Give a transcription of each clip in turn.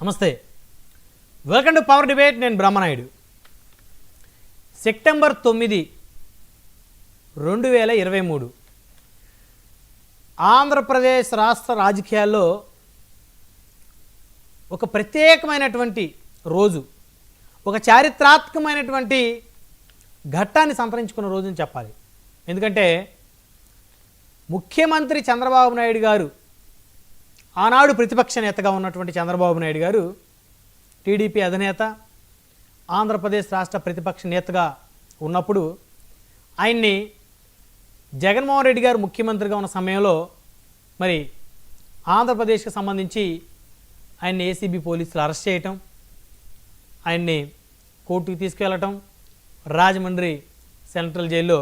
నమస్తే, welcome to power debate. నేను Brahmanaidu. September 9, 2023 Andhra Pradesh రాష్ట్ర రాజకీయాల్లో ఒక ప్రత్యేకమైనటువంటి రోజు, ఒక చారిత్రాత్మకమైనటువంటి ఘట్టాన్ని సంతరించుకున్న రోజు అని చెప్పాలి. ఎందుకంటే ముఖ్యమంత్రి చంద్రబాబు నాయుడు గారు, ఆనాడు ప్రతిపక్ష నేతగా ఉన్నటువంటి చంద్రబాబు నాయుడు గారు, టీడీపీ అధినేత, ఆంధ్రప్రదేశ్ రాష్ట్ర ప్రతిపక్ష నేతగా ఉన్నప్పుడు ఆయన్ని జగన్మోహన్ రెడ్డి గారు ముఖ్యమంత్రిగా ఉన్న సమయంలో మరి ఆంధ్రప్రదేశ్కి సంబంధించి ఆయన్ని ఏసీబీ పోలీసులు అరెస్ట్ చేయటం, ఆయన్ని కోర్టుకు తీసుకెళ్ళటం, రాజమండ్రి సెంట్రల్ జైల్లో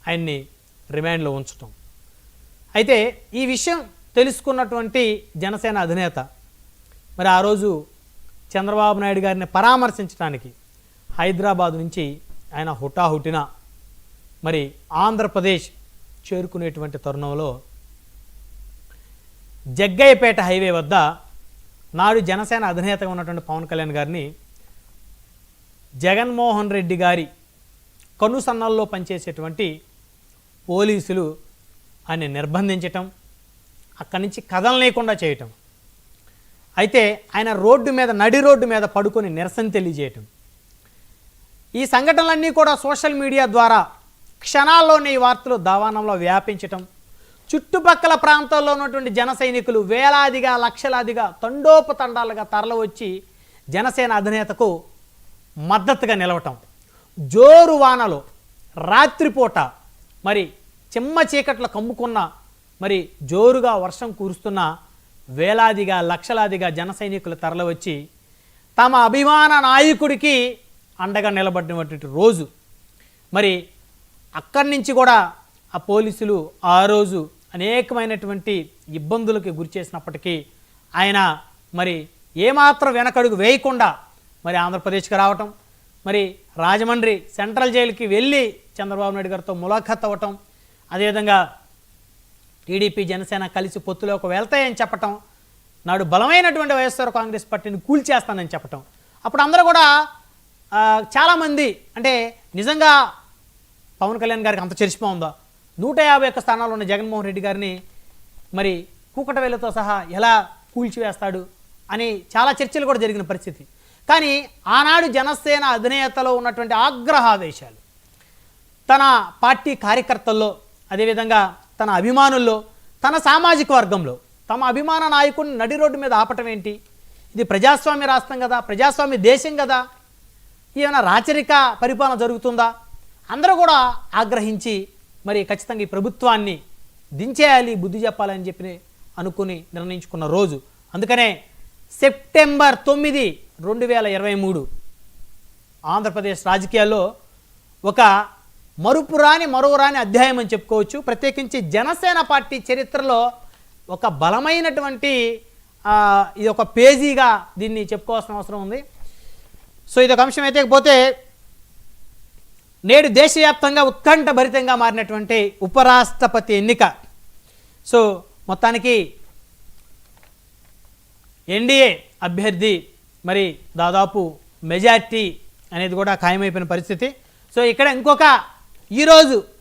ఆయన్ని రిమాండ్లో ఉంచటం. అయితే ఈ విషయం తెలుసుకున్నటువంటి జనసేన అధినేత మరి ఆ రోజు చంద్రబాబు నాయుడు గారిని పరామర్శించడానికి హైదరాబాద్ నుంచి ఆయన హుటాహుటిన మరి ఆంధ్రప్రదేశ్ చేరుకునేటువంటి తరుణంలో జగ్గయ్యపేట హైవే వద్ద నాడు జనసేన అధినేతగా ఉన్నటువంటి పవన్ కళ్యాణ్ గారిని జగన్మోహన్ రెడ్డి గారి కనుసన్నల్లో పనిచేసేటువంటి పోలీసులు ఆయన నిర్బంధించటం, అక్కడి నుంచి కదలలేకుండా చేయటం. అయితే ఆయన నడి రోడ్డు మీద పడుకొని నిరసన తెలియజేయటం. ఈ సంఘటనలన్నీ కూడా సోషల్ మీడియా ద్వారా క్షణాల్లోనే ఈ వార్తలు దావానంలో వ్యాపించటం, చుట్టుపక్కల ప్రాంతాల్లో ఉన్నటువంటి జన సైనికులు వేలాదిగా లక్షలాదిగా తండోపతండాలుగా తరలివచ్చి జనసేన అధినేతకు మద్దతుగా నిలవటం. జోరు వానలో రాత్రిపూట మరి చిమ్మ చీకట్లో కమ్ముకున్న మరి జోరుగా వర్షం కురుస్తున్న వేలాదిగా లక్షలాదిగా జన సైనికులు తరలివచ్చి తమ అభిమాన నాయకుడికి అండగా నిలబడినటువంటి రోజు. మరి అక్కడి నుంచి కూడా ఆ పోలీసులు ఆ రోజు అనేకమైనటువంటి ఇబ్బందులకు గురి చేసినప్పటికీ ఆయన మరి ఏమాత్రం వెనకడుగు వేయకుండా మరి ఆంధ్రప్రదేశ్కి రావటం, మరి రాజమండ్రి సెంట్రల్ జైలుకి వెళ్ళి చంద్రబాబు నాయుడు గారితో ములాఖత్ అవ్వటం, అదేవిధంగా టీడీపీ జనసేన కలిసి పొత్తులోకి వెళ్తాయని చెప్పటం, నాడు బలమైనటువంటి వైఎస్ఆర్ కాంగ్రెస్ పార్టీని కూల్చేస్తానని చెప్పటం. అప్పుడు అందరూ కూడా చాలామంది అంటే నిజంగా పవన్ కళ్యాణ్ గారికి అంత చరిష్మా 151 స్థానాలు ఉన్న జగన్మోహన్ రెడ్డి గారిని మరి కూకట వేలతో సహా ఎలా కూల్చివేస్తాడు అని చాలా చర్చలు కూడా జరిగిన పరిస్థితి. కానీ ఆనాడు జనసేన అధినేతలో ఉన్నటువంటి ఆగ్రహావేశాలు తన పార్టీ కార్యకర్తల్లో, అదేవిధంగా తన అభిమానుల్లో, తన సామాజిక వర్గంలో తమ అభిమాన నాయకుడిని నడి రోడ్డు మీద ఆపటం ఏంటి? ఇది ప్రజాస్వామ్య రాష్ట్రం కదా, ప్రజాస్వామ్య దేశం కదా, ఏమైనా రాచరిక పరిపాలన జరుగుతుందా? అందరూ కూడా ఆగ్రహించి మరి ఖచ్చితంగా ఈ ప్రభుత్వాన్ని దించేయాలి, బుద్ధి చెప్పాలని చెప్పి అనుకుని నిర్ణయించుకున్న రోజు. అందుకనే సెప్టెంబర్ 9, 2023 ఆంధ్రప్రదేశ్ రాజకీయాల్లో ఒక మరువురాని అధ్యాయం అని చెప్పుకోవచ్చు. ప్రత్యేకించి జనసేన పార్టీ చరిత్రలో ఒక బలమైనటువంటి ఇది ఒక పేజీగా దీన్ని చెప్పుకోవాల్సిన అవసరం ఉంది. సో ఇదొక అంశం అయితే, పోతే నేడు దేశవ్యాప్తంగా ఉత్కంఠభరితంగా మారినటువంటి ఉపరాష్ట్రపతి ఎన్నిక. సో మొత్తానికి ఎన్డీఏ అభ్యర్థి మరి దాదాపు మెజార్టీ అనేది కూడా ఖాయమైపోయిన పరిస్థితి. సో ఇక్కడ ఈరోజు